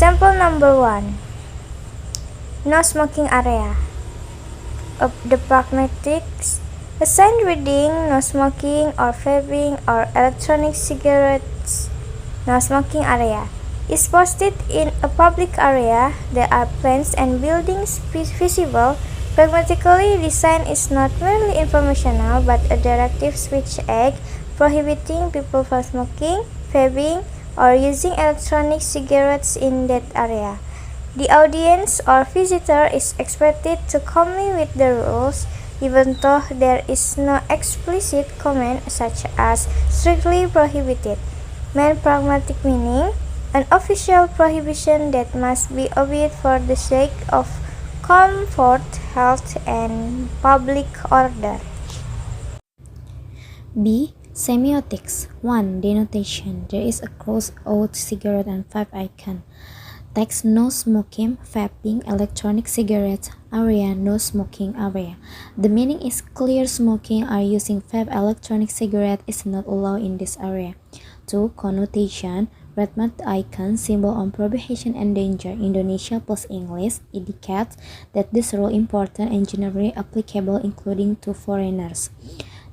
Sample number 1. No smoking area. Of the pragmatics, a sign reading no smoking or vaping or electronic cigarettes, no smoking area, is posted in a public area. There are plants and buildings visible. Pragmatically, the sign is not merely informational but a directive switch act prohibiting people from smoking, vaping, or using electronic cigarettes in that area. The audience or visitor is expected to comply with the rules, even though there is no explicit comment such as strictly prohibited. Main pragmatic meaning, an official prohibition that must be obeyed for the sake of comfort, health, and public order. B. Semiotics 1. Denotation. There is a crossed-out cigarette and 5 icon. Text: no smoking, vaping, electronic cigarettes, area, no smoking area. The meaning is clear: smoking or using vape electronic cigarette is not allowed in this area. 2. Connotation. Red mark icon, symbol on prohibition and danger. Indonesia plus English indicates that this rule important and generally applicable, including to foreigners.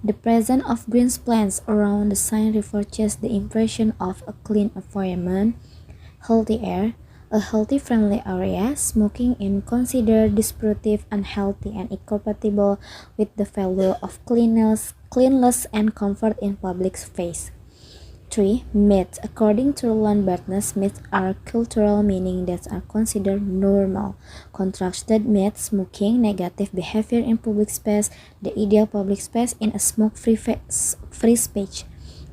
The presence of green plants around the sign reinforces the impression of a clean environment, healthy air, a healthy friendly area. Smoking is considered disruptive, unhealthy, and incompatible with the value of cleanliness and comfort in public space. 3. Myths. According to Roland Barthes, myths are cultural meaning that are considered normal. Contrasted myths: smoking, negative behavior in public space, the ideal public space in a smoke-free free space.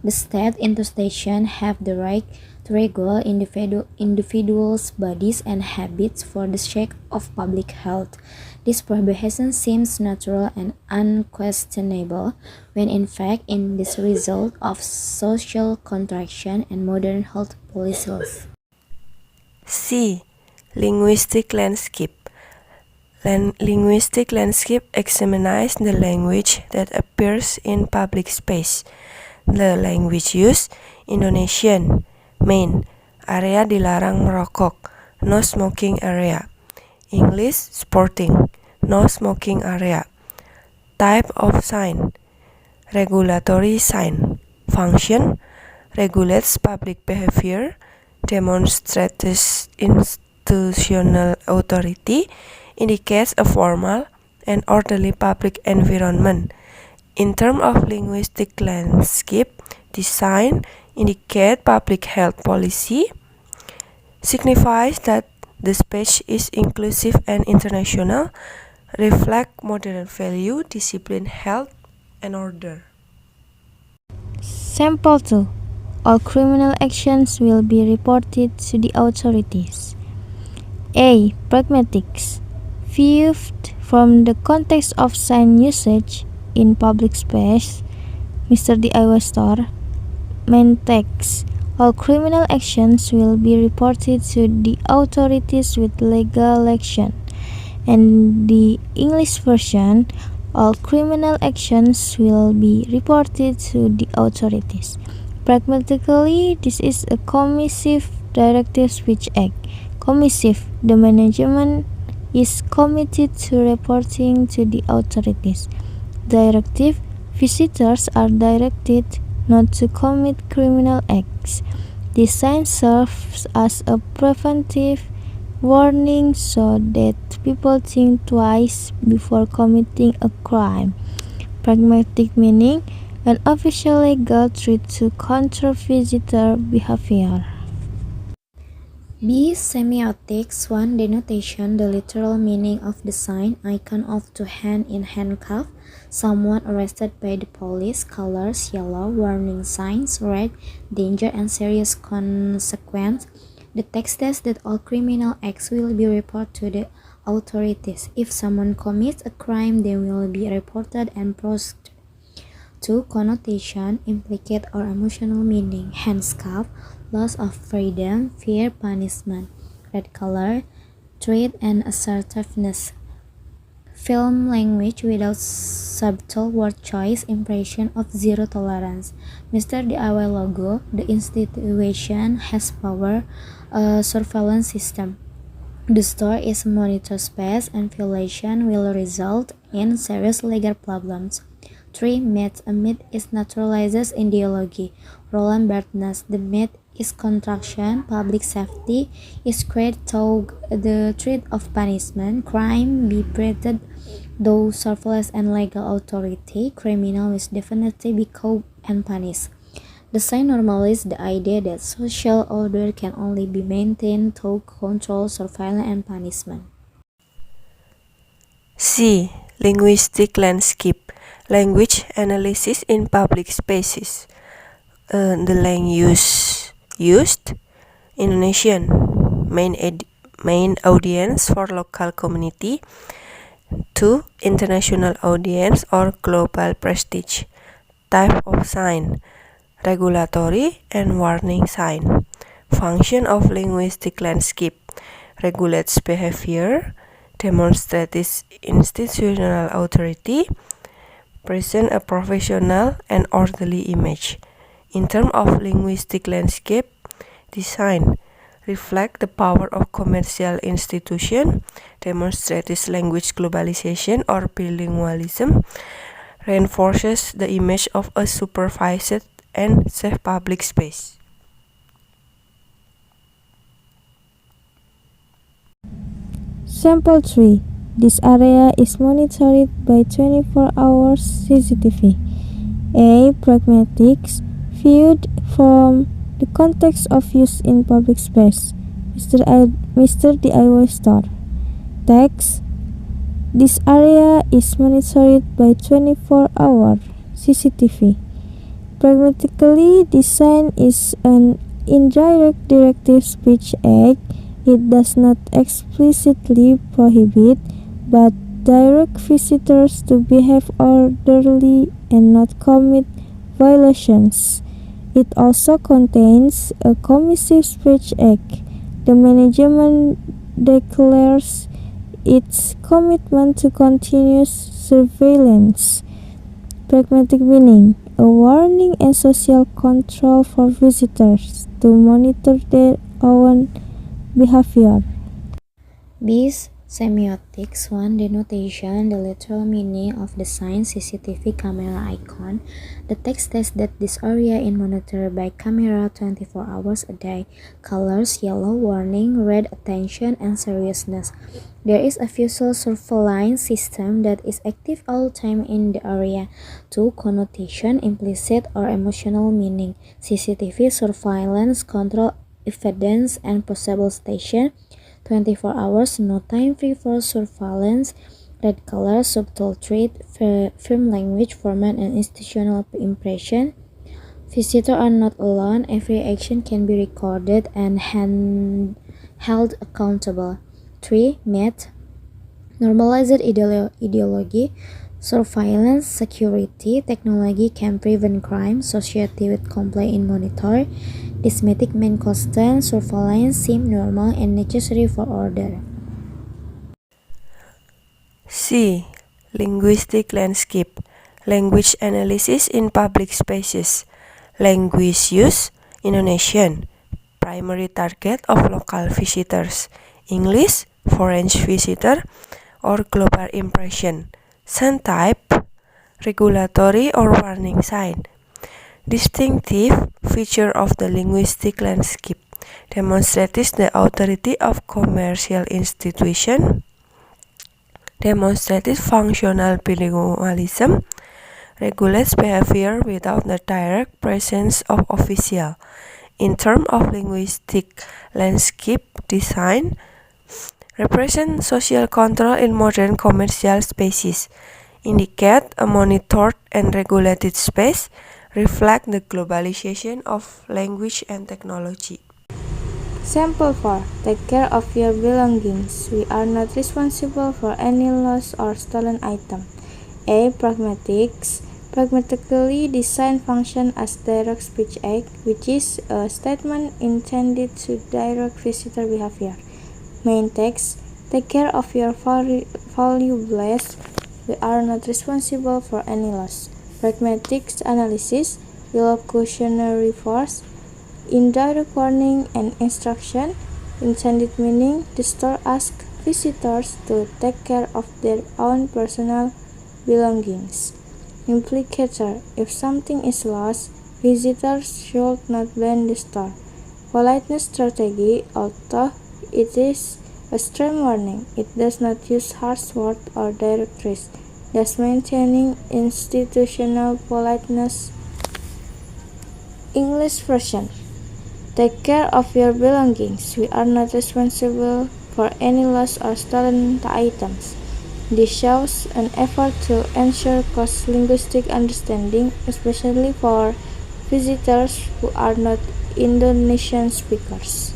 The state institutions have the right to regulate individuals' bodies and habits for the sake of public health. This prohibition seems natural and unquestionable, when in fact it is the result of social contraction and modern health policies. C. Linguistic landscape. Linguistic landscape examines the language that appears in public space. The language used: Indonesian. Main. Area dilarang merokok, no smoking area. English: sporting, no smoking area. Type of sign: regulatory sign. Function: regulates public behavior, demonstrates institutional authority, indicates a formal and orderly public environment. In terms of linguistic landscape, the sign indicates public health policy, signifies that the speech is inclusive and international, reflect modern value, discipline, health, and order. Sample 2. All criminal actions will be reported to the authorities. A. Pragmatics. Viewed from the context of sign usage in public space, Mr. DIY store, main text: all criminal actions will be reported to the authorities with legal action. And the English version: all criminal actions will be reported to the authorities. Pragmatically, this is a commissive directive switch act. Commissive: the management is committed to reporting to the authorities. Directive: visitors are directed not to commit criminal acts. This sign serves as a preventive warning so that people think twice before committing a crime. Pragmatic meaning: an official legal threat to control visitor behavior. B. Semiotics 1. Denotation. The literal meaning of the sign: icon of two hands in handcuff, someone arrested by the police. Colors: yellow, warning signs; red, danger and serious consequence. The text says that all criminal acts will be reported to the authorities. If someone commits a crime, they will be reported and prosecuted. 2. Connotation. Implicate or emotional meaning: handcuff, loss of freedom, fear, punishment. Red color, threat and assertiveness. Film language without subtle word choice, impression of zero tolerance. Mr. DIY logo, the institution has power, a surveillance system. The store is a monitor space and violation will result in serious legal problems. 3. Myth. A myth is naturalizes ideology. Roland Barthes. The myth is contraction. Public safety is created through the threat of punishment. Crime be treated though surveillance and legal authority. Criminal is definitely be caught and punished. The sign normalizes the idea that social order can only be maintained through control, surveillance, and punishment. C. Linguistic landscape. Language analysis in public spaces. The language used, Indonesian, main audience for local community. 2. International audience or global prestige. Type of sign, regulatory and warning sign. Function of linguistic landscape, regulates behavior, demonstrates institutional authority, present a professional and orderly image. In terms of linguistic landscape design, reflect the power of commercial institution, demonstrates language globalization or bilingualism, reinforces the image of a supervised and safe public space. Sample 3. This area is monitored by 24 hours CCTV. A. Pragmatics viewed from the context of use in public space. Mr. DIY store. Text. This area is monitored by 24-hour CCTV. Pragmatically, design is an indirect directive speech act. It does not explicitly prohibit, but direct visitors to behave orderly and not commit violations. It also contains a commissive speech act. The management declares its commitment to continuous surveillance. Pragmatic meaning, a warning and social control for visitors to monitor their own behavior. B. Semiotics 1. Denotation, the literal meaning of the sign CCTV camera icon. The text says that this area is monitored by camera 24 hours a day. Colors, yellow, warning, red, attention, and seriousness. There is a visual surveillance system that is active all time in the area. 2. Connotation, implicit or emotional meaning. CCTV surveillance control evidence and possible station. 24 hours, no time free for surveillance. Red color, subtle trait, firm language, format and institutional impression. Visitors are not alone. Every action can be recorded and held accountable. 3. Myth. Normalized ideology. Surveillance, security, technology can prevent crime. Society with complaint in monitor. This mythic main constant surveillance seem normal and necessary for order. C. Linguistic landscape. Language analysis in public spaces. Language use, Indonesian. Primary target of local visitors. English, foreign visitor, or global impression. Sign type, regulatory or warning sign. Distinctive feature of the linguistic landscape, demonstrates the authority of commercial institution, demonstrates functional bilingualism, regulates behavior without the direct presence of official. In terms of linguistic landscape design, represent social control in modern commercial spaces, indicate a monitored and regulated space, reflect the globalization of language and technology. Sample 4. Take care of your belongings. We are not responsible for any lost or stolen item. A. Pragmatics. Pragmatically design function as direct speech act, which is a statement intended to direct visitor behavior. Main text. Take care of your valuables. We are not responsible for any loss. Pragmatic analysis, illocutionary force, indirect warning and instruction, intended meaning. The store asks visitors to take care of their own personal belongings. Implicator, if something is lost, visitors should not blame the store. Politeness strategy, although it is a stern warning, it does not use harsh words or directories, thus maintaining institutional politeness. English version. Take care of your belongings. We are not responsible for any lost or stolen items. This shows an effort to ensure cross-linguistic understanding, especially for visitors who are not Indonesian speakers.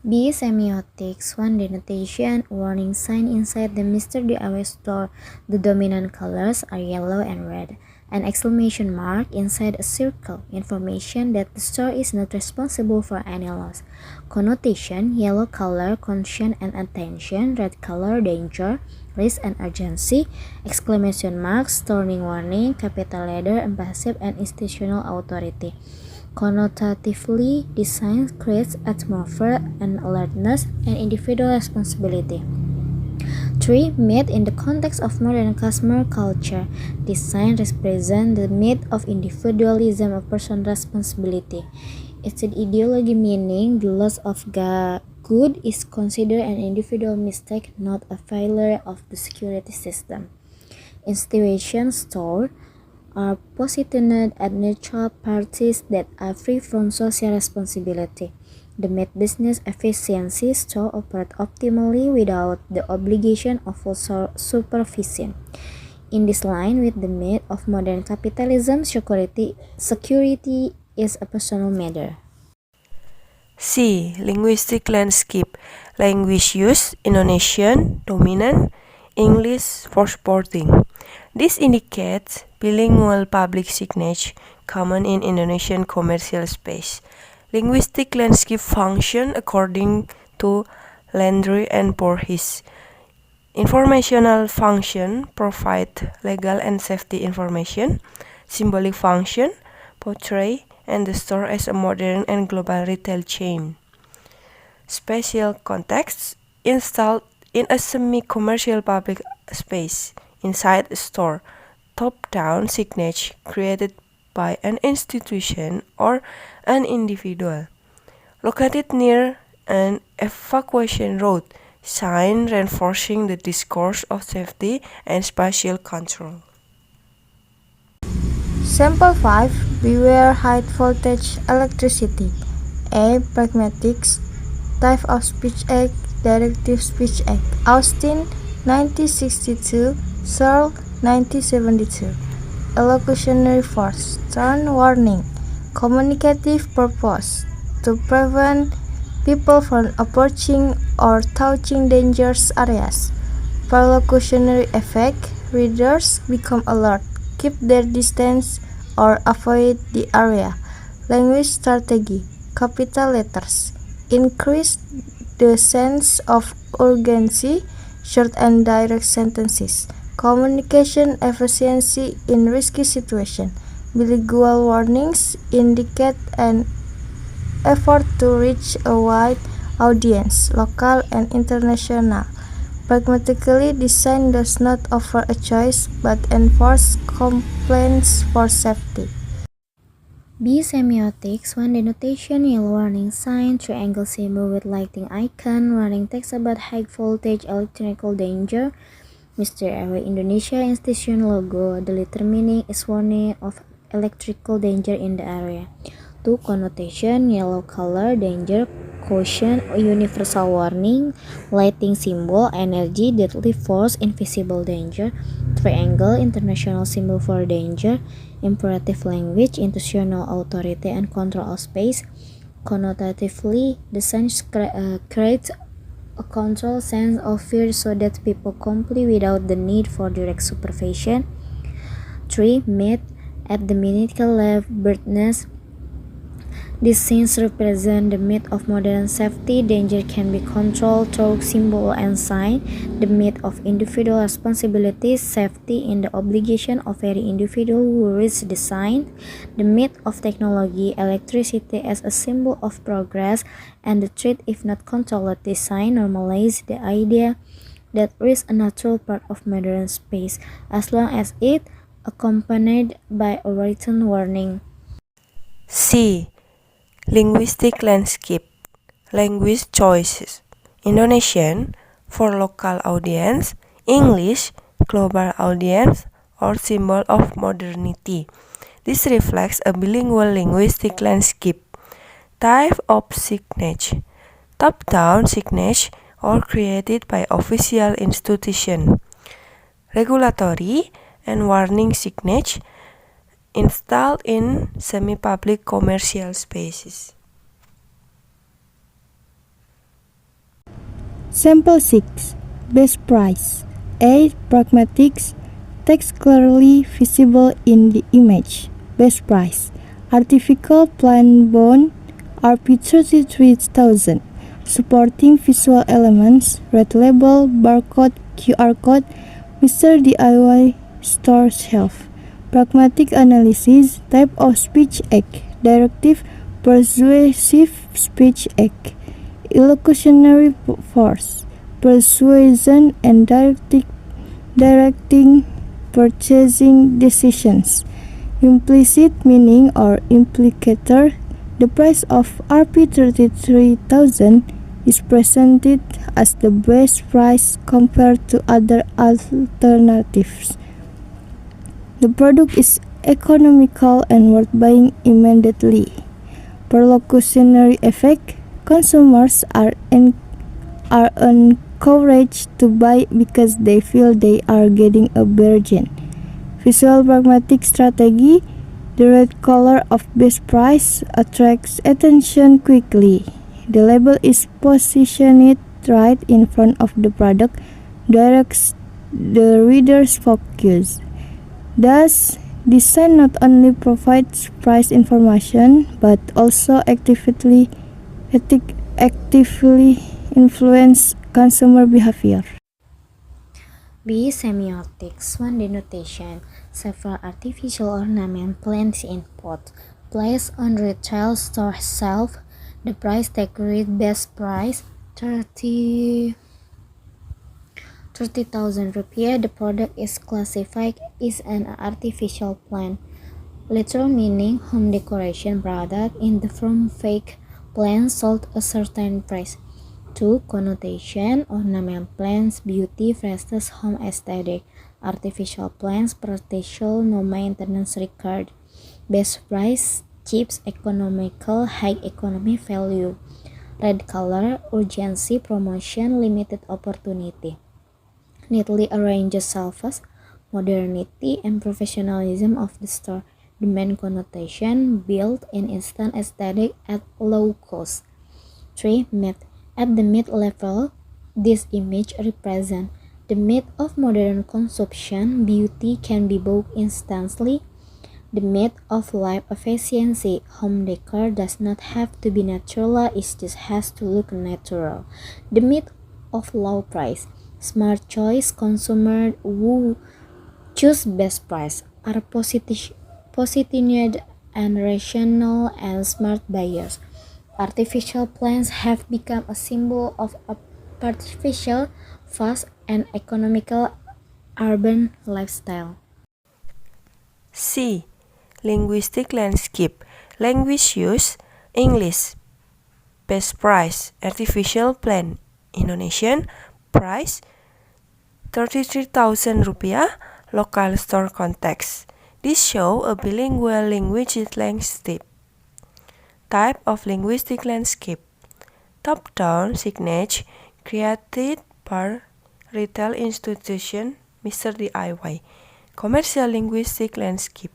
B. Semiotics. 1. Denotation. Warning sign inside the Mr. DIY store. The dominant colors are yellow and red. An exclamation mark inside a circle. Information that the store is not responsible for any loss. Connotation. Yellow color, caution and attention. Red color, danger, risk and urgency. Exclamation marks, turning warning, capital letter, emphasis and institutional authority. Connotatively, design creates atmosphere and alertness and individual responsibility. 3. Myth in the context of modern customer culture. Design represents the myth of individualism of personal responsibility. It's an ideology meaning the loss of good is considered an individual mistake, not a failure of the security system. Institution store are positioned as neutral parties that are free from social responsibility. The myth business efficiency store operate optimally without the obligation of supervision. In this line with the myth of modern capitalism, security is a personal matter. C. Linguistic landscape. Language use, Indonesian, dominant, English for sporting. This indicates bilingual public signage common in Indonesian commercial space. Linguistic landscape function according to Landry and Voorhees. Informational function provide legal and safety information. Symbolic function portray and the store as a modern and global retail chain. Spatial context installed in a semi-commercial public space inside a store. Top-down signage created by an institution or an individual. Located near an evacuation route. Sign reinforcing the discourse of safety and spatial control. Sample 5. Beware high voltage electricity. A. Pragmatics. Type of Speech Act. Directive Speech Act. Austin 1962. Searle 1972. Illocutionary force. Stern warning. Communicative purpose. To prevent people from approaching or touching dangerous areas. Perlocutionary effect. Readers become alert, keep their distance, or avoid the area. Language strategy. Capital letters. Increase the sense of urgency. Short and direct sentences. Communication efficiency in risky situations. Bilingual warnings indicate an effort to reach a wide audience, local and international. Pragmatically, design does not offer a choice but enforce compliance for safety. B. Semiotics. 1. Denotation. Yellow warning sign. Triangle symbol with lighting icon. Warning text about high voltage electrical danger. Mr. Airway Indonesia institution logo. The letter meaning is warning of electrical danger in the area. 2. Connotation. Yellow color. Danger. Caution. Universal warning. Lighting symbol. Energy. Deadly force. Invisible danger. Triangle. International symbol for danger. Imperative language. Institutional authority and control of space. Connotatively, the sense creates a control sense of fear so that people comply without the need for direct supervision. 3. Myth at the mythical left birdness. These scenes represent the myth of modern safety. Danger can be controlled through symbol and sign. The myth of individual responsibility, safety in the obligation of every individual who reads the sign. The myth of technology, electricity as a symbol of progress, and the threat if not controlled. This sign normalize the idea that is a natural part of modern space, as long as it accompanied by a written warning. C. Linguistic landscape. Language choices. Indonesian for local audience, English global audience, or symbol of modernity. This reflects a bilingual linguistic landscape. Type of signage. Top-down signage or created by official institution. Regulatory and warning signage installed in semi-public commercial spaces. Sample 6. Best price. A. Pragmatics. Text clearly visible in the image. Best price. Artificial plant bond Rp33,000. Supporting visual elements. Red label, barcode, QR code. Mr. DIY store shelf. Pragmatic analysis. Type of speech act. Directive. Persuasive speech act. Illocutionary force, persuasion and directing purchasing decisions. Implicit meaning or implicator. The price of Rp33,000 is presented as the best price compared to other alternatives. The product is economical and worth buying immediately. Perlocutionary effect. Consumers are encouraged to buy because they feel they are getting a bargain. Visual pragmatic strategy. The red color of best price attracts attention quickly. The label is positioned right in front of the product, directs the reader's focus. Thus, design not only provides price information but also actively influence consumer behavior. B. Semiotics. 1. Denotation. Several artificial ornament plants in pot. Placed on retail store shelf. The price tag read best price 30,000 rupiah. The product is classified as an artificial plant. Literal meaning home decoration product in the form fake plants sold a certain price. 2. Connotation. Ornament plants, beauty, freshness, home aesthetic. Artificial plants, practical, no maintenance required. Best price, cheap, economical, high economy value. Red color, urgency, promotion, limited opportunity. Neatly arranged shelves, modernity and professionalism of the store. The main connotation, built in instant aesthetic at low cost. 3. Myth. At the mid level, this image represents the myth of modern consumption. Beauty can be bought instantly. The myth of life efficiency. Home decor does not have to be natural, it just has to look natural. The myth of low price. Smart choice. Consumer who choose best price are positive and rational and smart buyers. Artificial plants have become a symbol of a artificial, fast, and economical urban lifestyle. C. Linguistic landscape. Language use. English. Best price. Artificial plant. Indonesian. Price 33,000 rupiah. Local store context. This show a bilingual linguistic landscape. Type of linguistic landscape. Top-down signage created by retail institution Mr. DIY. Commercial linguistic landscape.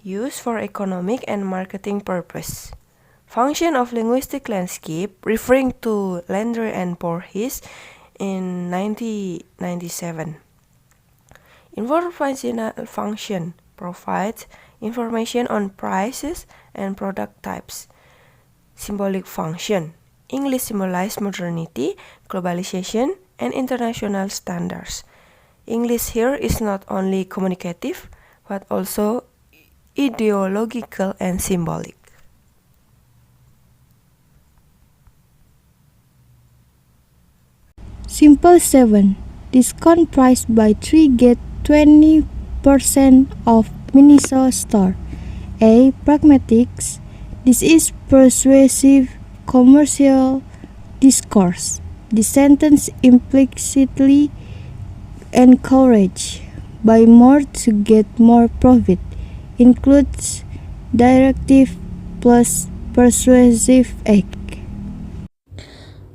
Used for economic and marketing purpose. Function of linguistic landscape referring to Landry and Voorhees in 1997. Informational function provides information on prices and product types. Symbolic function. English symbolizes modernity, globalization, and international standards. English here is not only communicative, but also ideological and symbolic. Simple 7. Discount price buy 3 get 20% off Miniso store. A. Pragmatics. This is persuasive commercial discourse. The sentence implicitly encourages buy more to get more profit. Includes directive plus persuasive act.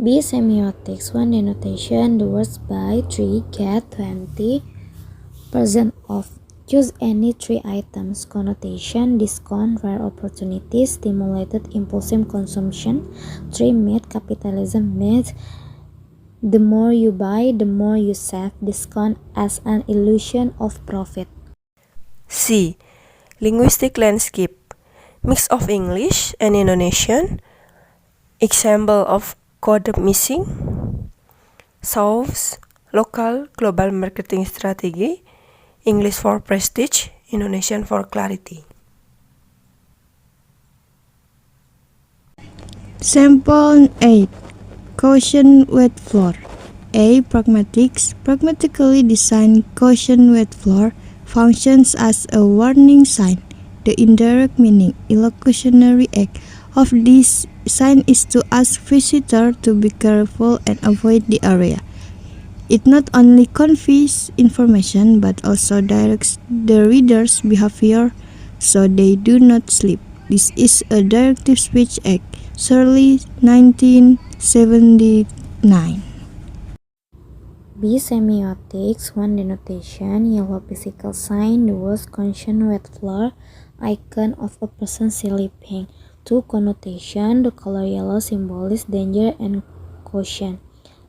B. Semiotics. 1. Denotation. The words buy 3 get 20% off. Choose any 3 items. Connotation, discount, rare opportunities, stimulated impulsive consumption. 3. Myth, capitalism, myth. The more you buy, the more you save. Discount as an illusion of profit. C. Linguistic landscape. Mix of English and Indonesian. Example of code missing. Solves local global marketing strategy. English for prestige, Indonesian for clarity. Sample 8. Caution wet floor. A. Pragmatics. Pragmatically designed caution wet floor functions as a warning sign. The indirect meaning, illocutionary act of this sign is to ask visitors to be careful and avoid the area. It not only conveys information but also directs the reader's behavior so they do not slip. This is a directive speech act, Shirley, 1979. B. Semiotics. 1. Denotation. Yellow physical sign. The words caution wet floor. Icon of a person sleeping. 2. Connotation. The color yellow symbolizes danger and caution.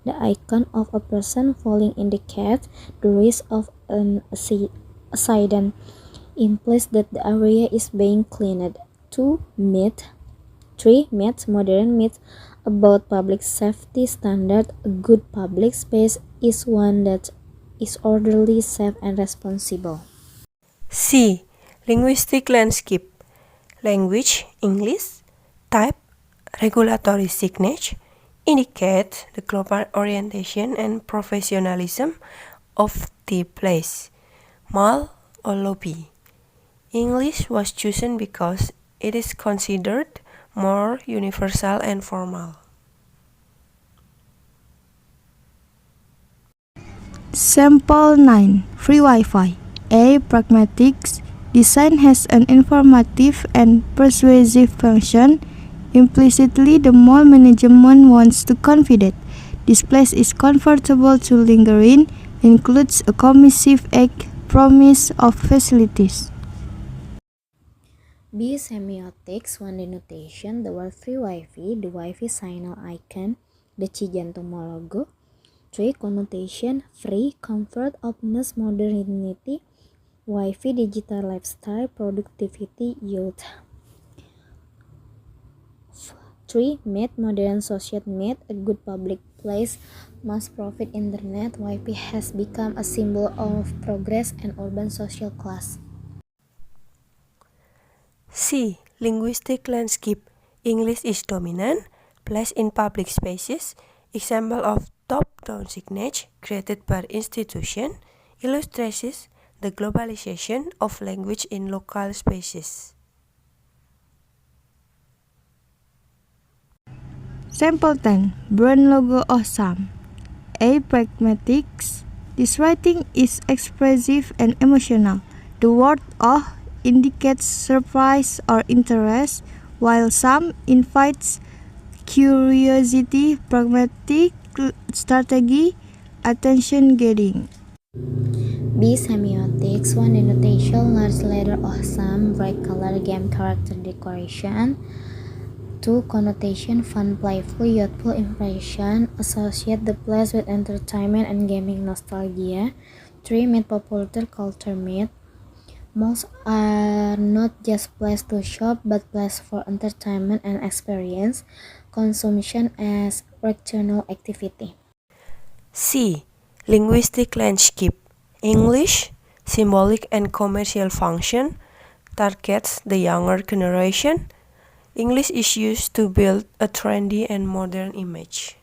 The icon of a person falling indicates the risk of an accident. Implies that the area is being cleaned. 2. Myth. 3. Myths. Modern myths about public safety standard. A good public space is one that is orderly, safe, and responsible. C. Linguistic landscape. Language, English. Type, regulatory signature. Indicate the global orientation and professionalism of the place. Mall or lobby. English was chosen because it is considered more universal and formal. Sample 9. Free Wi-Fi. A. Pragmatics. Design has an informative and persuasive function. Implicitly, the mall management wants to convey that this place is comfortable to linger in, includes a commissive act, promise of facilities. B. Semiotics. 1. Denotation. The word free Wi-Fi. The Wi-Fi signal icon. The Cijantung Mall logo. 3. Connotation. Free, comfort, openness, modernity. Wi-Fi, digital lifestyle, productivity, youth. 3. Myth, modern society myth. A good public place must profit internet. Wi-Fi has become a symbol of progress and urban social class. C. Linguistic landscape. English is dominant. Place in public spaces. Example of top-down signature created by institution. Illustrates the globalization of language in local spaces. Sample 10. Brand logo awesome. A. Pragmatics. This writing is expressive and emotional. The word "oh" indicates surprise or interest, while "some" invites curiosity. Pragmatic strategy, attention getting. B. Semiotics. 1. Denotation. Large letter awesome. Bright color game character decoration. 2. Connotation. Fun, playful, youthful impression. Associate the place with entertainment and gaming nostalgia. 3. Myth, popular culture myth. Malls are not just places to shop, but places for entertainment and experience consumption as recreational activity. C. Linguistic landscape. English, symbolic and commercial function, targets the younger generation. English is used to build a trendy and modern image.